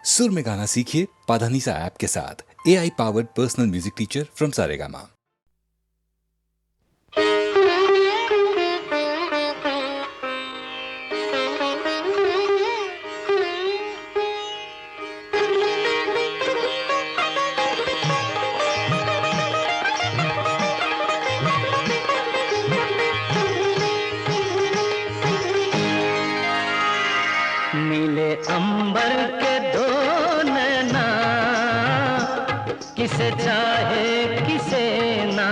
सुर में गाना सीखिए पाधानीसा ऐप के साथ। AI powered personal music teacher from Saregama. नीले अंबर के दो नैना, किसे चाहे किसे ना।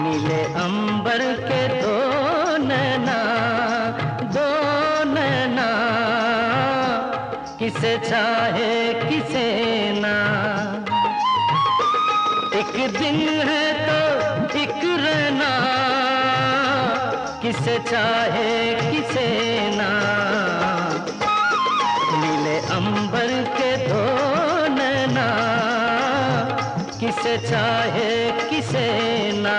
नीले अंबर के दो नैना, दो नैना, किसे चाहे किसे ना। एक दिन है तो एक रहना, किसे चाहे किसे ना। नीले अंबर के दो नैना, किसे चाहे किसे ना।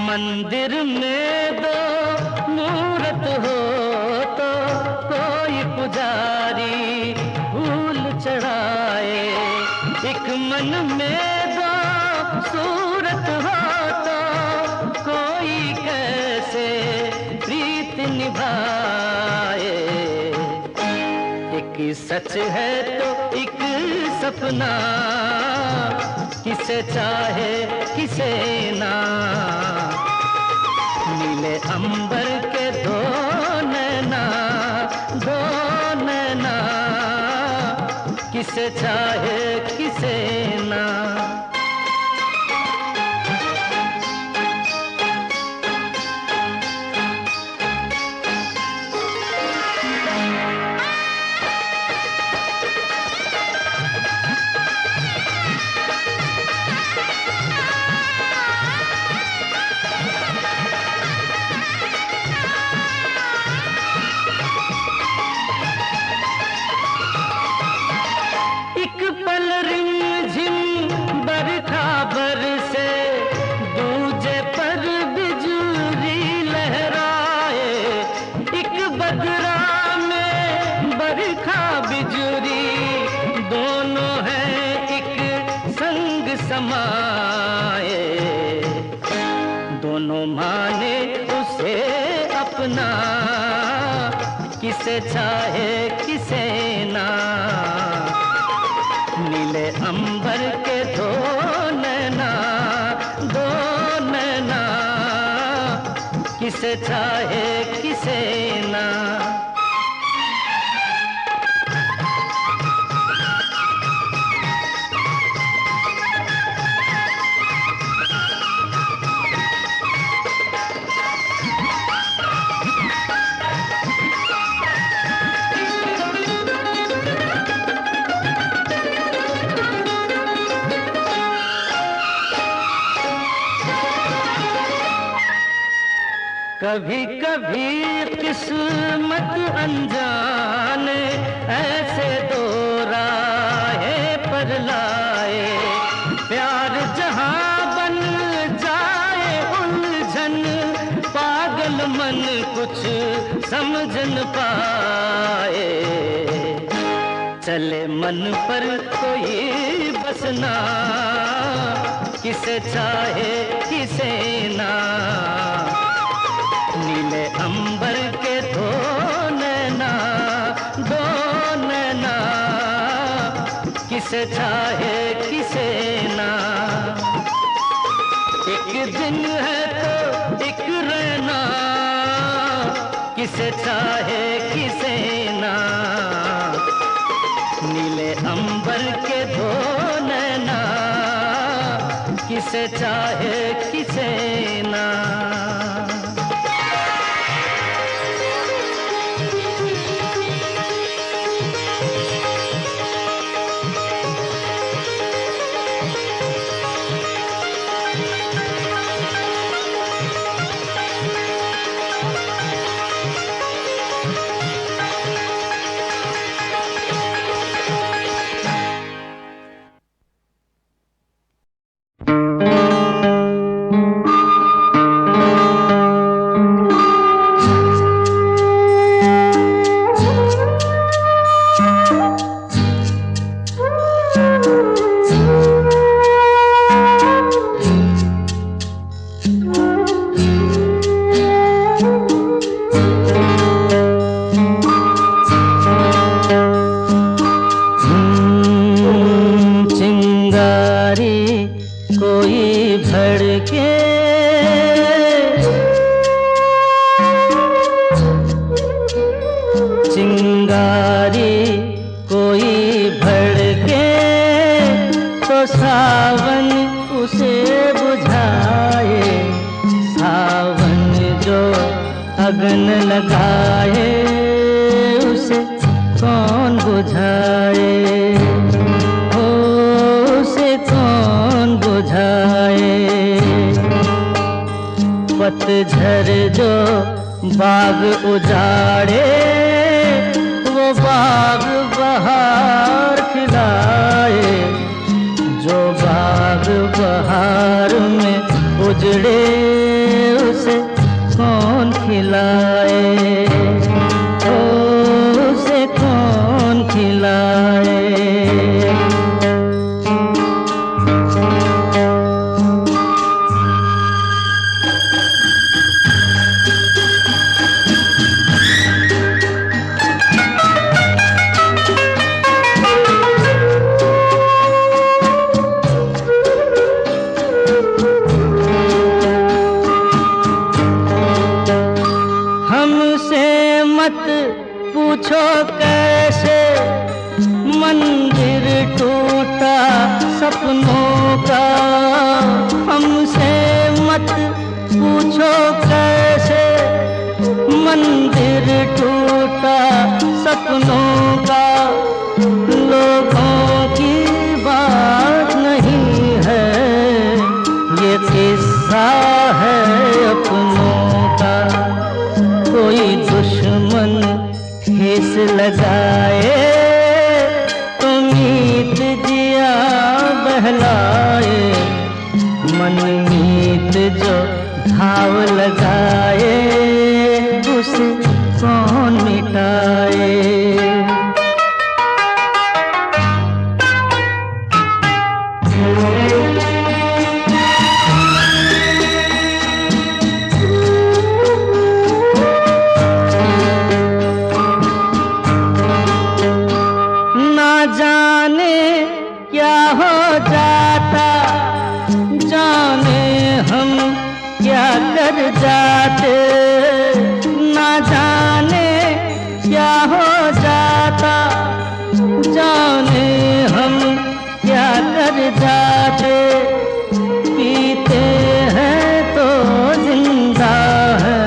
मंदिर में दो मूरत हो तो कोई पुजारी फूल चढ़ाए। एक मन में दो सूरत हो तो कोई कैसे प्रीत निभाए। एक सच है तो एक सपना, किसे चाहे किसे ना। नीले अंबर के दो नैना, दो नैना, किसे चाहे किसे ना। समाए दोनों माने उसे अपना, किसे चाहे किसे ना। नीले अंबर के दो नैना, दो नैना, किसे चाहे किसे ना। कभी कभी किस्मत अनजाने ऐसे दो राहें पर लाए। प्यार जहां बन जाए उलझन, पागल मन कुछ समझ न पाए। चले मन पर कोई बसना, किसे चाहे किसे ना। नीले अंबर के दो नैना, दो नैना, किसे चाहे किसे ना। एक दिन है तो एक रहना, किसे चाहे किसे ना। नीले अंबर के दो नैना, किसे चाहे किसे ना। लगाए उसे कौन बुझाए, हो उसे कौन बुझाए। पतझड़ जो बाग उजाड़े, वो बाग बहार खिलाए, जो बाग बहार में उजड़े उसे कौन खिलाए, ओ उसे कौन खिलाए। पूछो कैसे मंदिर टूटा सपनों का, हमसे मत पूछो कैसे मंदिर टूटा सपनों का। लोगों की बात नहीं है, ये किस्सा है अपनों का। कोई दुश्मन ठेस लगाए तो मीत जिया बहलाए, मन मीत जो घाव लगाए उसे कौन मिटाए। क्या हो जाता जाने हम क्या कर जाते, ना जाने क्या हो जाता जाने हम क्या कर जाते। पीते हैं तो जिंदा है,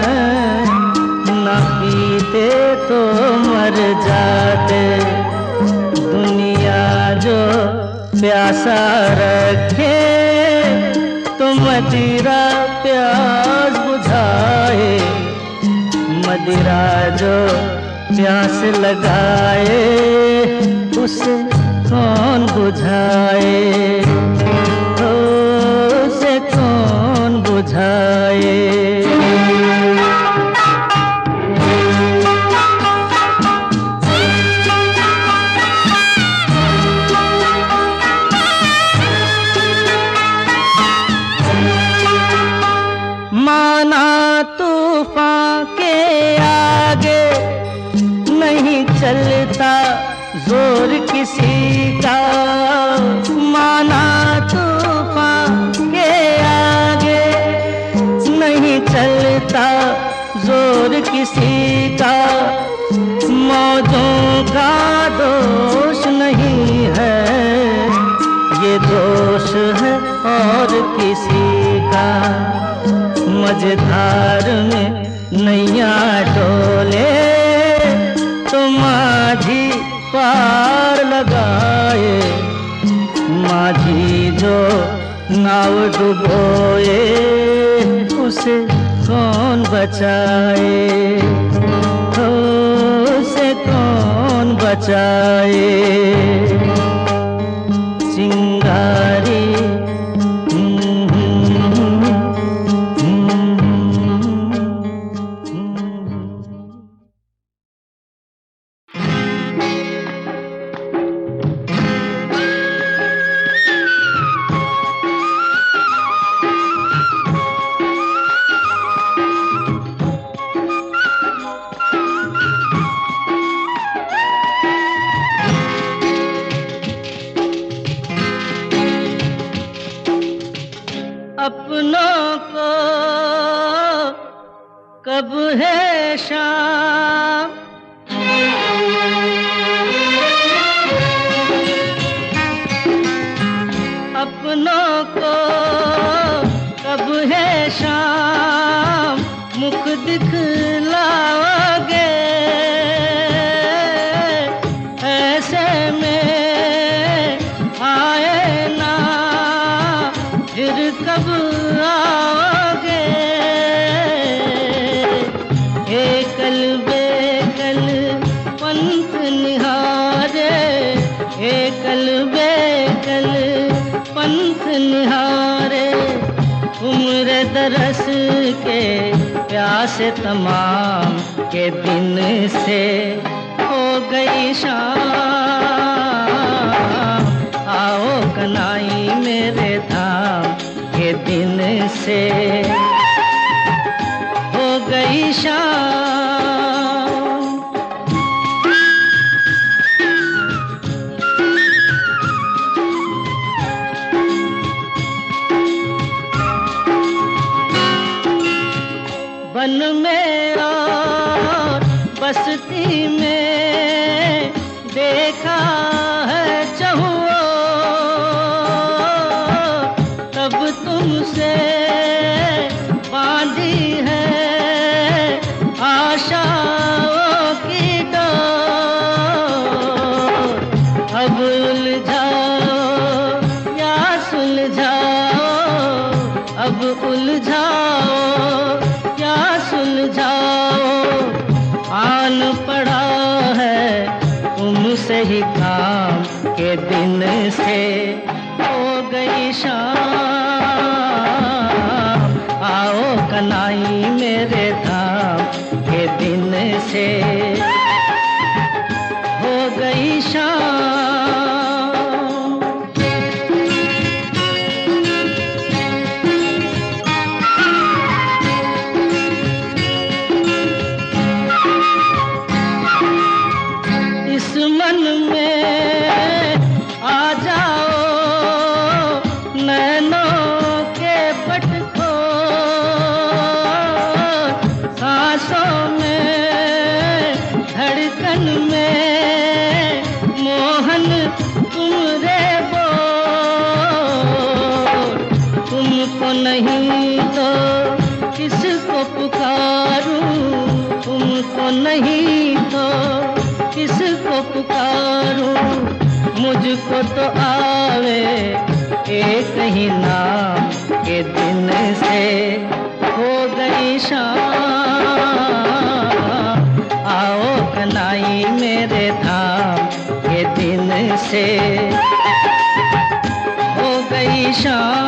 ना पीते तो मर जाते। दुनिया जो प्यासा रखे तो मदिरा प्यास बुझाए, मदिरा जो प्यास लगाए उसे कौन बुझाए, उसे कौन बुझाए। माना तूफान के आगे नहीं चलता जोर किसी का, माना तूफान के आगे नहीं चलता जोर किसी का। मौजों का दोष नहीं है, ये दोष है और किसी का। मझधार में नैया डोले तो माझी पार लगाए, माझी जो नाव डुबोए उसे कौन बचाए, उसे कौन बचाए। चिंगारी अपनों को कब है शाम, अपनों को कब है शाम, मुख दिखलाओ निहारे, एकल बेकल पंथ निहारे, उम्र दरस के प्यासे तमाम के दिन से हो गई शाम। आओ कनाई मेरे धाम के दिन से हो गई शाम। वन में और बस्ती में देखा है चहुओ, तब तुमसे बांधी है आशाओं की डोर। अब उलझाओ या सुलझाओ, अब उलझाओ या सुलझाओ, आन पड़ा है तुमसे ही काम के दिन से हो गई शाम। आओ कनाई मेरे धाम के दिन से हो गई शाम। इस मन में आ जाओ नैनों के पट को, सांसों में धड़कन में मोहन तुम रे बोल। तुमको नहीं तो किसको पुकारूं, तुमको नहीं तो किसको पुकारूं, मुझको तो आवे एक ही नाम के दिन से हो गई शाम। आओ कनाई मेरे धाम के दिन से हो गई शाम।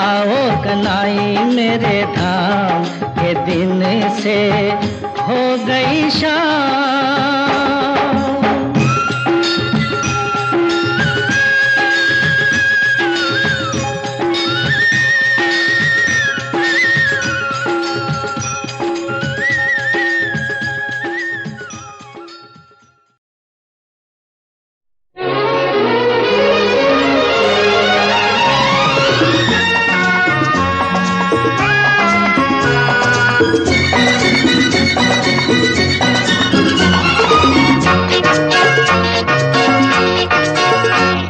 आओ कनाई मेरे धाम के दिन से हो गई शाम।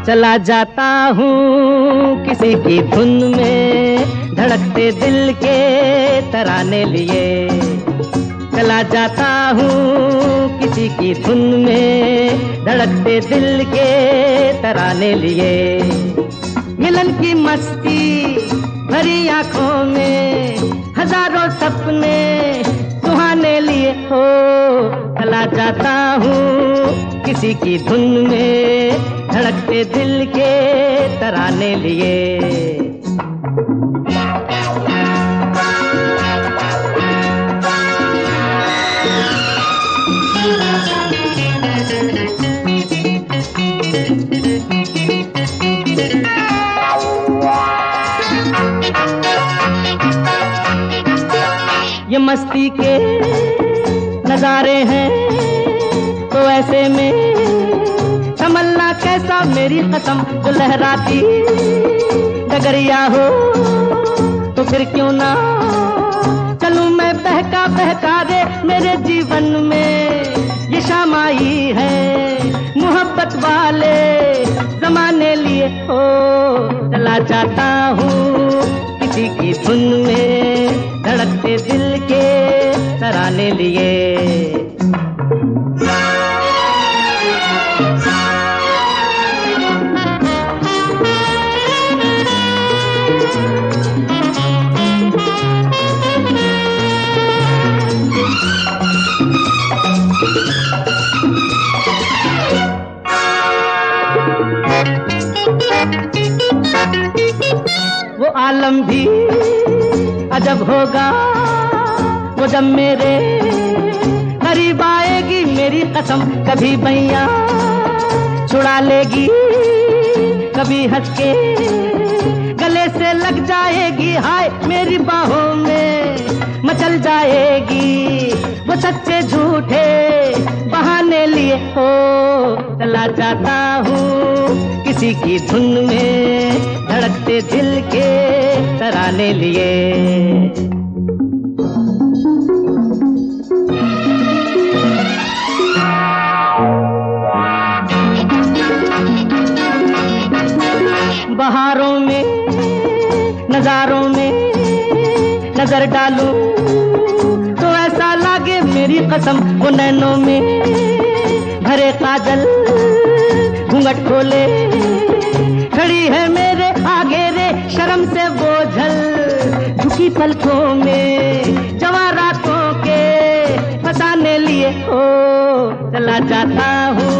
चला जाता हूँ किसी की धुन में, धड़कते दिल के तराने लिए। चला जाता हूँ किसी की धुन में, धड़कते दिल के तराने लिए। मिलन की मस्ती भरी आंखों में, हजारों सपने सुहाने लिए हो। चला जाता हूँ किसी की धुन में, धड़कते दिल के तराने लिए। ये मस्ती के नजारे हैं तो ऐसे में तमन्ना कैसा मेरी कसम, जो लहराती डगरिया हो तो फिर क्यों ना चलूं मैं बहका बहका रे। मेरे जीवन में ये शाम आई है मोहब्बत वाले जमाने लिए हो। चला जाता हूँ किसी की धुन में, धड़कते दिल के तराने लिए। आलम भी अजब होगा वो जब मेरे करीब आएगी, मेरी कसम कभी बैया छुड़ा लेगी, कभी हंस के गले से लग जाएगी, हाय मेरी बाहों में मचल जाएगी। वो सच्चे झूठे बहाने लिए हो चला जाता हूँ किसी की धुन में, धड़कते दिल के तराने लिए। बहारों में नजारों में नजर डालूं तो ऐसा लागे मेरी कसम वो नैनों में भरे काजल घूंघट खोले, खड़ी है मेरे आगे रे शर्म से बोझल, झुकी पलकों में जवां रातों के फसाने लिए हो चला जाता हूँ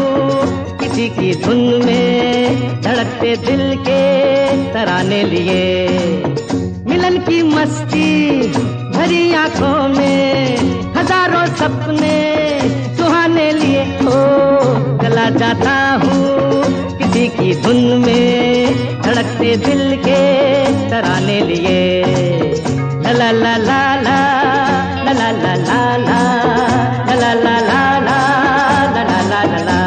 किसी की धुन में, धड़कते दिल के तराने लिए। मिलन की मस्ती भरी आंखों में हजारों सपने सुहाने लिए हो चला जाता हूँ किसी की धुन में, धड़कते दिल के तराने लिए। ला ला ला ला ला ला ला ला ला ला ला ला ला ला ला ला ला ला।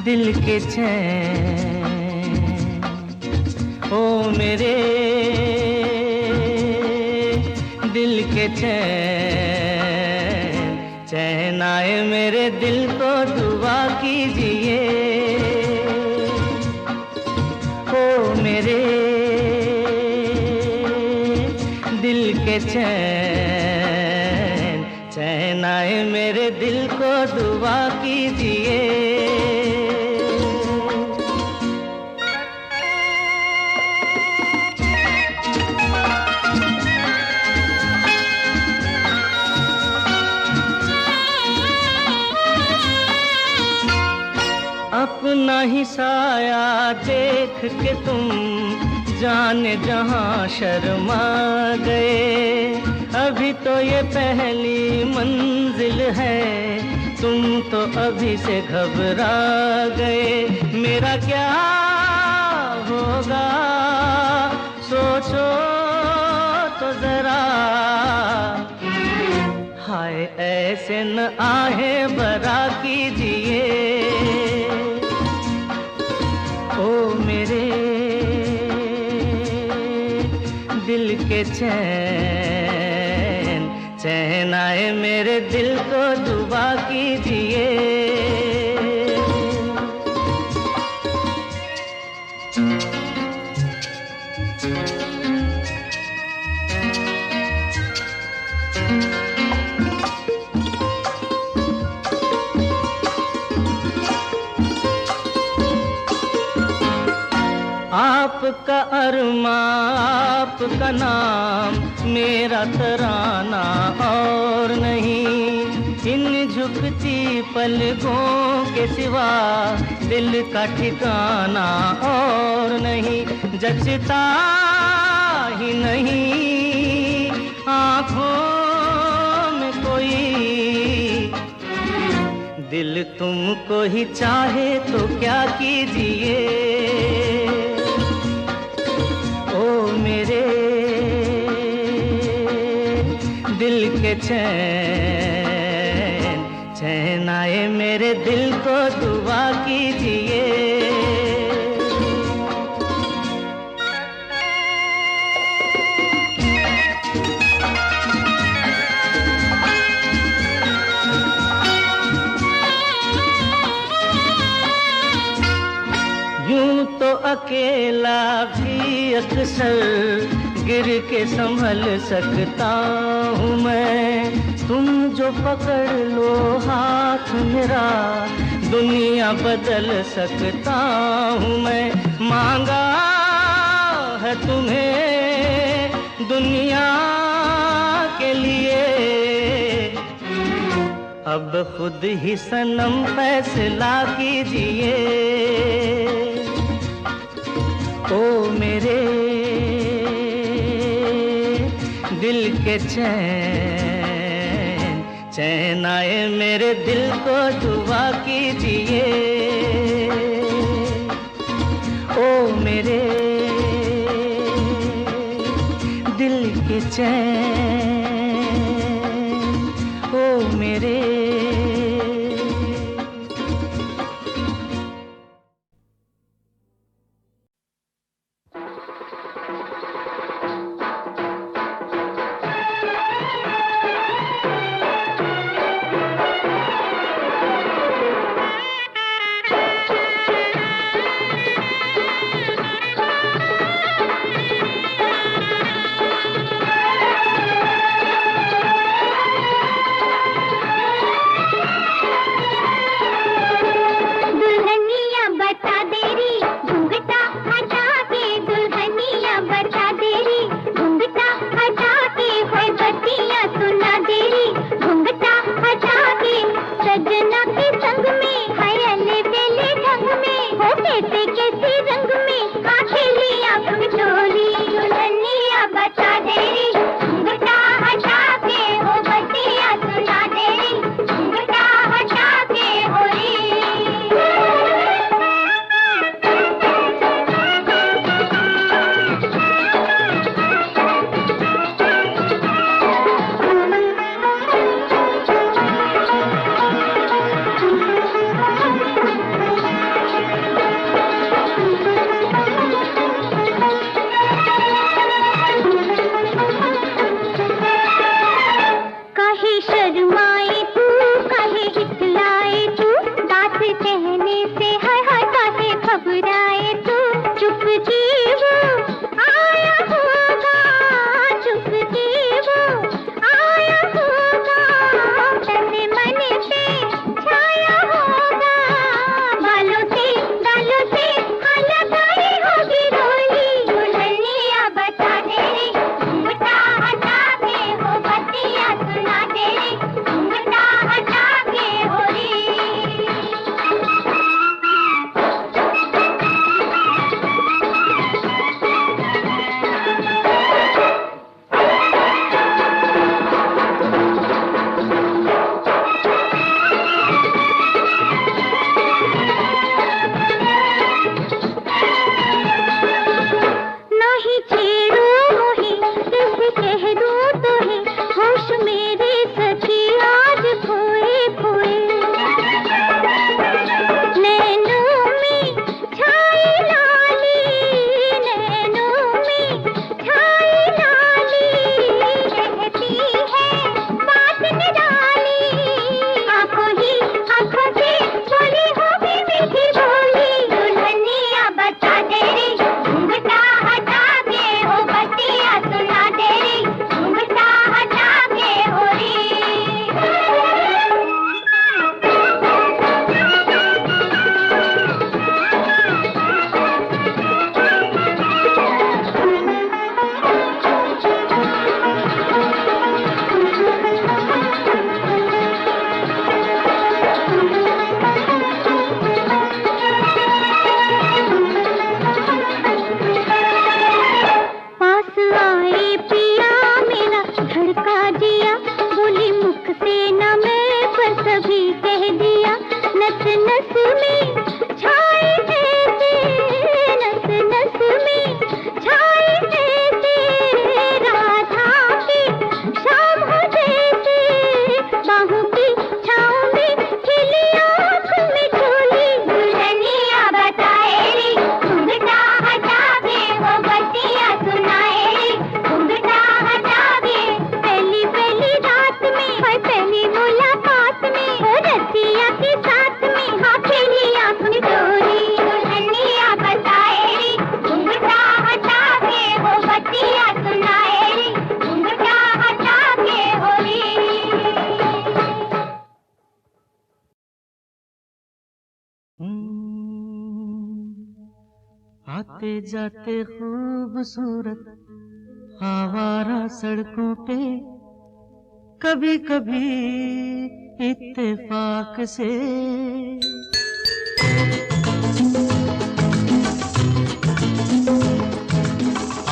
दिल के चैन ओ मेरे दिल के चैन, चैन आए मेरे दिल को दुआ कीजिए। ओ मेरे दिल के चैन, चैन आए मेरे दिल को दुआ कीजिए। अपना ही साया देख के तुम जाने जहां शर्मा गए, अभी तो ये पहली मंजिल है, तुम तो अभी से घबरा गए। मेरा क्या होगा सोचो तो जरा, हाय ऐसे न आहे बरा कीजिए। दिल के चैन, चैन आए मेरे दिल को दुआ कीजिए। आपका अरमा आपका नाम मेरा तराना और नहीं, इन झुकती पलकों के सिवा दिल का ठिकाना और नहीं। जचता ही नहीं आँखों में कोई, दिल तुमको ही चाहे तो क्या कीजिए। दिल के चैन, चैन आए मेरे दिल को दुआ कीजिए। यूं तो अकेला भी अक्सर गिर के संभल सकता हूँ मैं, तुम जो पकड़ लो हाथ मेरा दुनिया बदल सकता हूँ मैं। मांगा है तुम्हें दुनिया के लिए, अब खुद ही सनम फैसला कीजिए। ओ मेरे दिल के चैन, चैन आए मेरे दिल को दुआ कीजिए। ओ मेरे दिल के चैन, ओ मेरे। छाँव में आते जाते खूबसूरत आवारा सड़कों पे कभी कभी इत्तेफाक से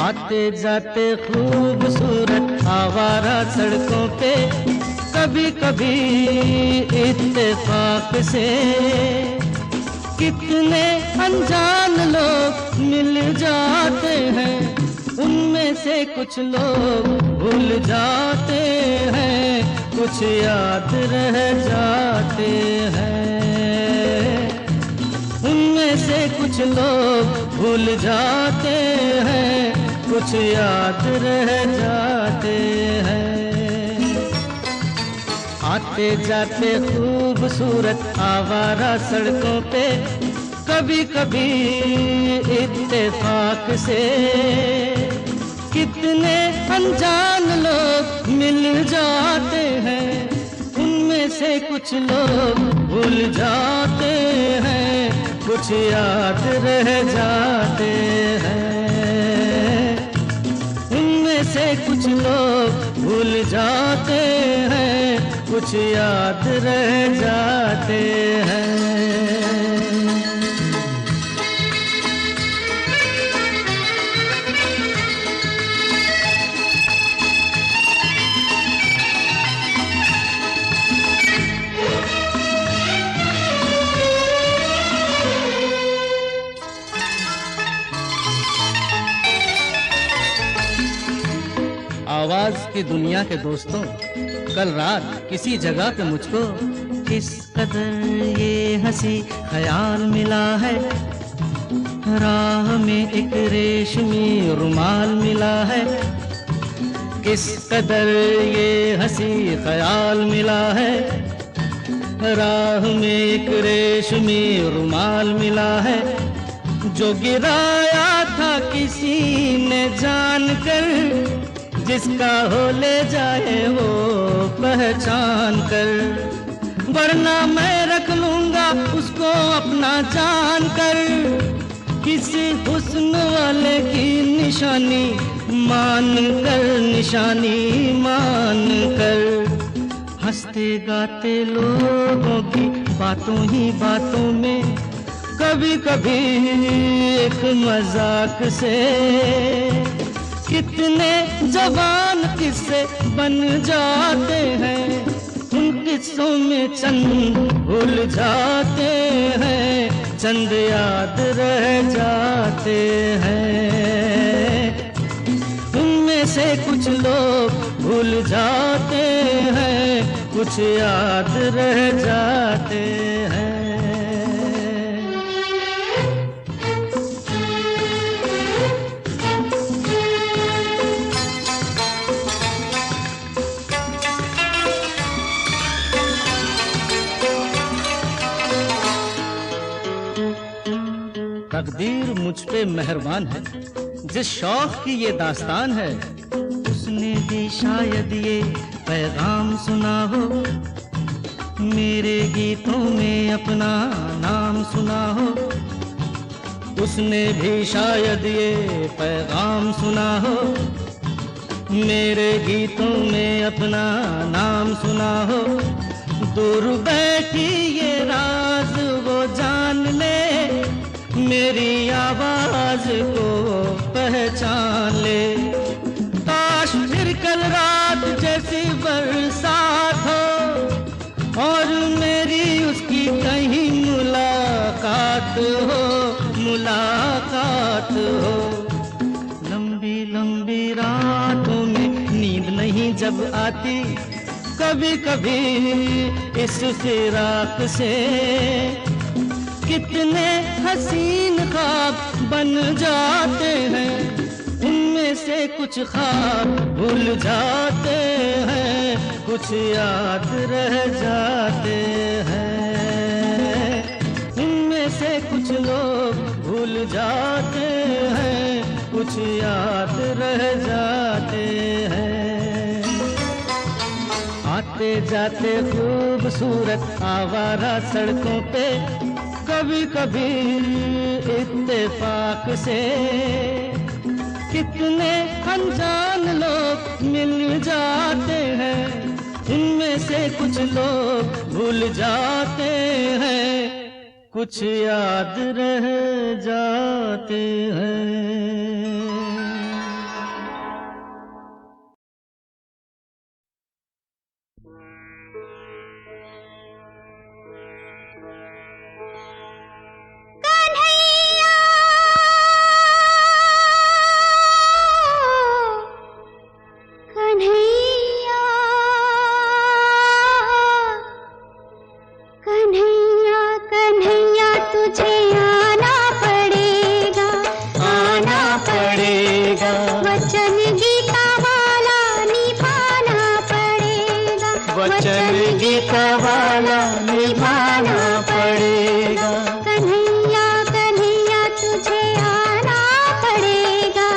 आते जाते खूबसूरत आवारा सड़कों पे कभी कभी इत्तेफाक से कितने अनजान लोग मिल जाते हैं, उनमें से कुछ लोग भूल जाते हैं, कुछ याद रह जाते हैं। उनमें से कुछ लोग भूल जाते हैं, कुछ याद रह जाते हैं। आते जाते खूबसूरत आवारा सड़कों पे कभी कभी इत्तेफाक से कितने अनजान लोग मिल जाते हैं, उनमें से कुछ लोग भूल जाते हैं, कुछ याद रह जाते हैं। उनमें से कुछ लोग भूल जाते हैं, कुछ याद रह जाते हैं। आवाज की दुनिया के दोस्तों, कल रात किसी जगह पे मुझको किस कदर ये हंसी ख्याल मिला है, राह में एक रेशमी रुमाल मिला है। किस कदर ये हंसी ख्याल मिला है, राह में एक रेशमी रुमाल मिला है। जो गिराया था किसी ने जानकर, जिसका हो ले जाए वो पहचान कर, वरना मैं रख लूंगा उसको अपना जान कर। किसी हुस्न वाले की निशानी मान कर, निशानी मान कर। हंसते गाते लोगों की बातों ही बातों में कभी कभी एक मजाक से कितने जवान किस्से बन जाते हैं, उन किस्सों में चंद भूल जाते हैं, चंद याद रह जाते हैं। उनमें से कुछ लोग भूल जाते हैं, कुछ याद रह जाते हैं। तकदीर मुझ पे मेहरबान है, जिस शौक की ये दास्तान है, उसने भी शायद ये पैगाम सुना हो, मेरे गीतों में अपना नाम सुना हो। उसने भी शायद ये पैगाम सुना हो, मेरे गीतों में अपना नाम सुना हो। दूर बैठी ये राज वो जान ले, मेरी आवाज को पहचान ले। काश फिर कल रात जैसी बरसात हो और मेरी उसकी कहीं मुलाकात हो, मुलाकात हो। लंबी लंबी रातों में नींद नहीं जब आती, कभी कभी इस फिराक से कितने हसीन ख्वाब बन जाते हैं, उनमें से कुछ ख्वाब भूल जाते हैं, कुछ याद रह जाते हैं। उनमें से कुछ लोग भूल जाते हैं, कुछ याद रह जाते हैं। आते जाते खूबसूरत आवारा सड़कों पे कभी कभी इत्तेफाक से कितने अनजान लोग मिल जाते हैं, उनमें से कुछ लोग भूल जाते हैं, कुछ याद रह जाते हैं। वचन गीता वाला निभाना पड़ेगा। कन्हैया कन्हैया तुझे आना पड़ेगा,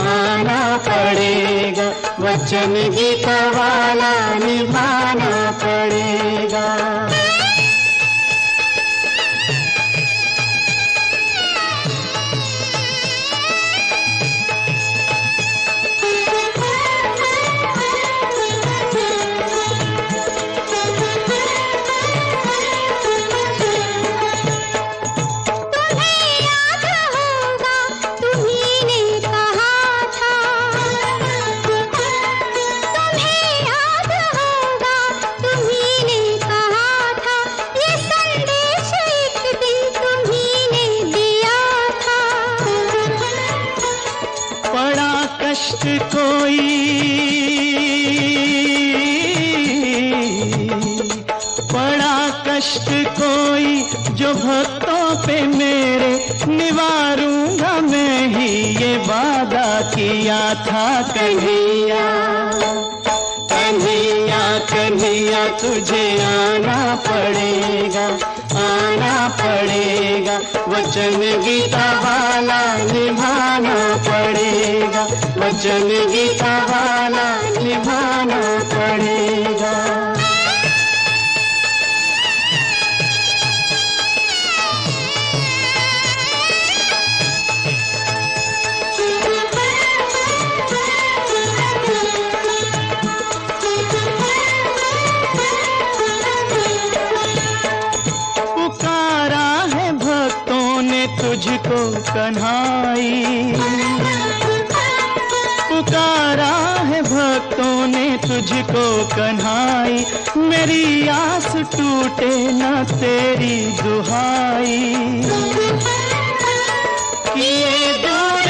आना पड़ेगा, वचन गीता वाला निभाना पड़ेगा। कष्ट बड़ा कष्ट कोई जो भक्तों पे मेरे निवारूंगा मैं ही ये वादा किया था। कन्हैया कन्हैया कन्हैया तुझे आना पड़ेगा, आना पड़ेगा, वचन गीता वाला निभाना पड़ेगा, वचन गीता वाला निभाना पड़ेगा। पुकारा है भक्तों ने तुझको कन्हाई, पुकारा है भक्तों ने तुझको कन्हाई, मेरी आस टूटे न तेरी दुहाई। किए दूर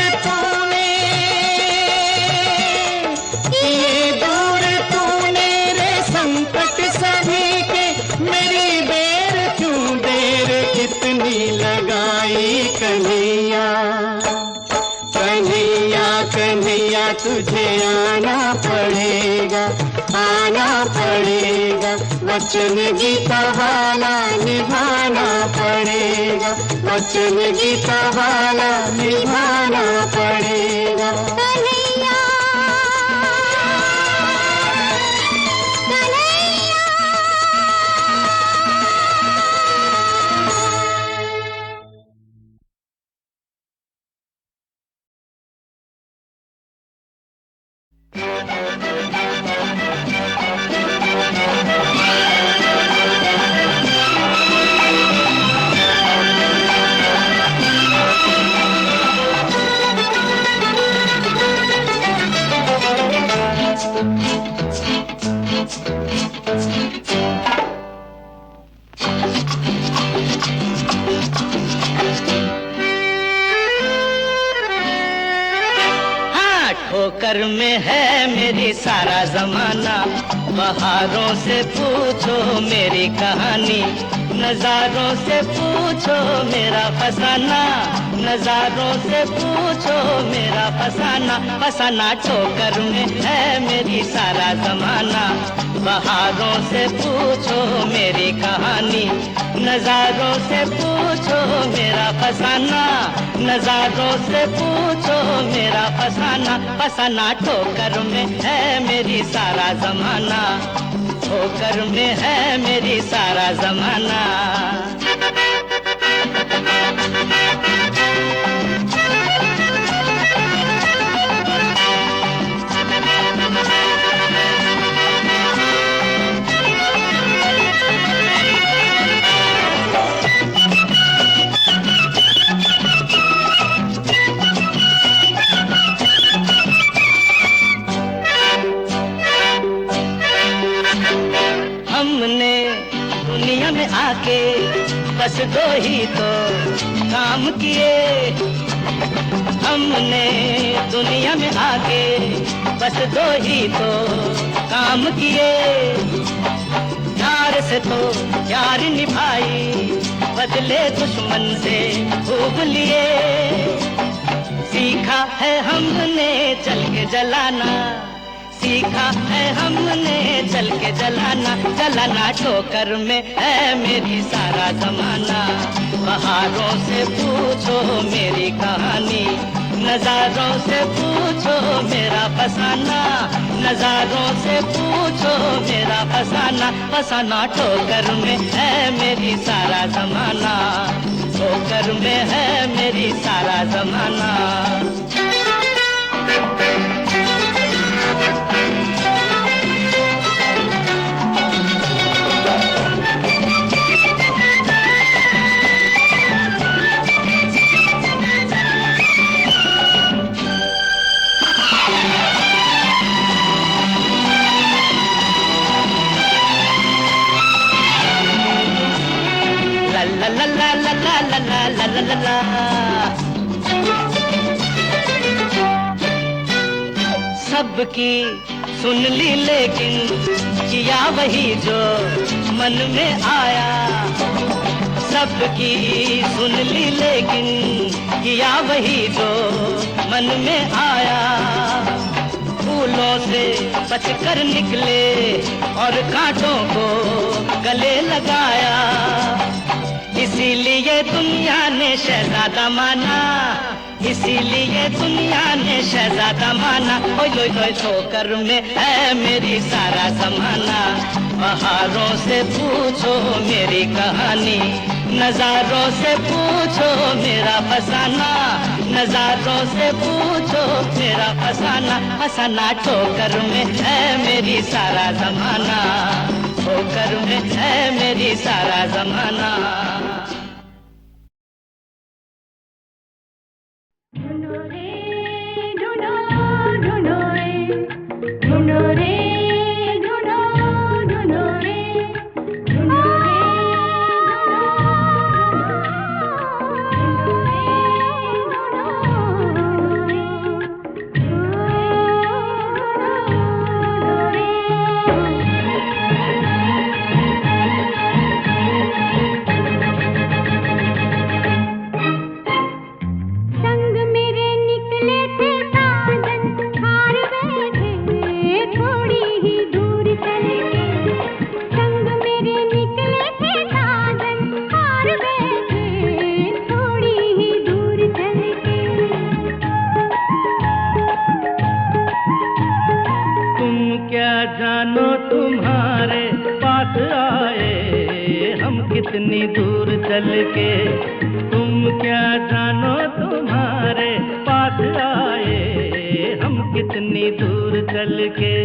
तूने रे संकट सभी के, मेरी बेर क्यों देर कितनी लगाई। कन्हैया कन्हैया कन्हैया तुझे आना पड़ेगा, आना पड़ेगा, वचन गीता वाला निभाना पड़ेगा, वचन गीता वाला निभाना पड़ेगा। कन्हैया ठोकर में है मेरी सारा जमाना, बहारों से पूछो मेरी कहानी, नजारों से पूछो मेरा फसाना, नजारों से पूछो मेरा फसाना, फसाना ठोकर में है मेरी सारा जमाना, बहारों से पूछो मेरी कहानी, नजारों से पूछो मेरा फसाना, नजारों से पूछो मेरा फसाना, फसाना ठोकर में है मेरी सारा जमाना, ठोकर में है मेरी सारा जमाना। में आके बस दो ही तो काम किए हमने, दुनिया में आके बस दो ही तो काम किए। प्यार से तो प्यार निभाई, बदले दुश्मन से खूब लिए। सीखा है हमने चल के जलाना, सीखा है हमने चल के जलाना। जलाना ठोकर में है मेरी सारा जमाना। बहारों से पूछो मेरी कहानी, नजारों से पूछो मेरा फसाना। नजारों से पूछो मेरा फसाना। फसाना ठोकर में है मेरी सारा जमाना, ठोकर में है मेरी सारा जमाना। ला ला ला ला ला ला ला ला ला ला। सबकी सुन ली लेकिन किया वही जो मन में आया। सबकी सुन ली लेकिन किया वही जो मन में आया। फूलों से बचकर निकले और कांटों को गले लगाया। इसीलिए दुनिया ने शहजादा माना, इसीलिए दुनिया ने शहजादा माना। ओए ओए ठोकर में है मेरी सारा जमाना। बहारों से पूछो मेरी कहानी, नजारों से पूछो मेरा फसाना। नजारों से पूछो मेरा फसाना। फसाना ठोकर में है मेरी सारा जमाना, ठोकर में है मेरी सारा जमाना। ढूंढो रे ढूंढो, ढूंढो रे ढूंढो रे ढूंढो, ढूंढो रे ढूंढो संग मेरे निकले थे साजन, हार बैठे थोड़ी ही दूर चल के। संग मेरे निकले थे साजन, हार बैठे थोड़ी ही दूर चल के। तुम क्या जानो तुम्हारे पास आए हम कितनी दूर चल के। तुम क्या जानो तुम्हारे पास आए हम कितनी दूर चल के।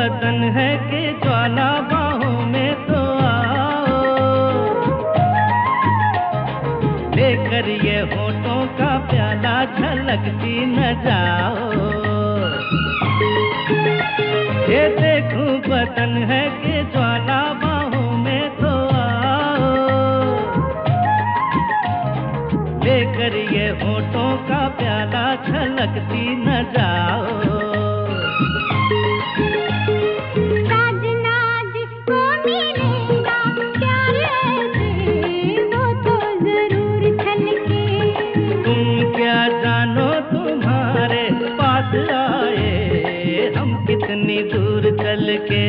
बदन है कि ज्वाला बाहों में तो आओ, लेकर ये होठों का प्याला झलकती न जाओ। ये देखूं बदन है कि ज्वाला बाहों में तो आओ, लेकर ये होठों का प्याला झलकती न जाओ। साजना जिसको मिलेगा प्यार ऐसे वो तो जरूर छलके। तुम क्या जानो तुम्हारे पास आए हम कितनी दूर चल के।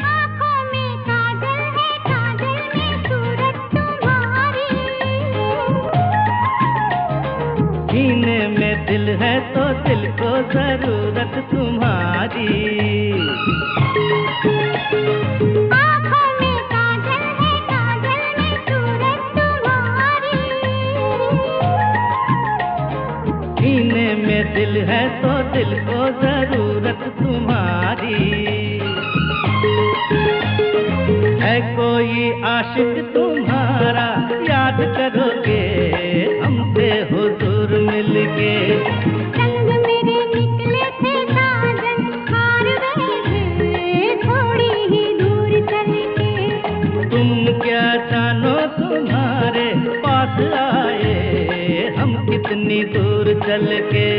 आँखों में काजल है, काजल में सूरत तुम्हारी। सीने में दिल है तो दिल को जरूरत तुम्हारी। आँखों में काजल है, काजल में सूरत तुम्हारी। सीने में दिल है तो दिल को जरूरत तुम्हारी। है कोई आशिक तुम्हारा याद करोगे हमसे हुजूर मिलके। संग मेरे निकले थे साजन हार बैठे थोड़ी ही दूर चल के। तुम क्या जानो तुम्हारे पास आए हम कितनी दूर चल के।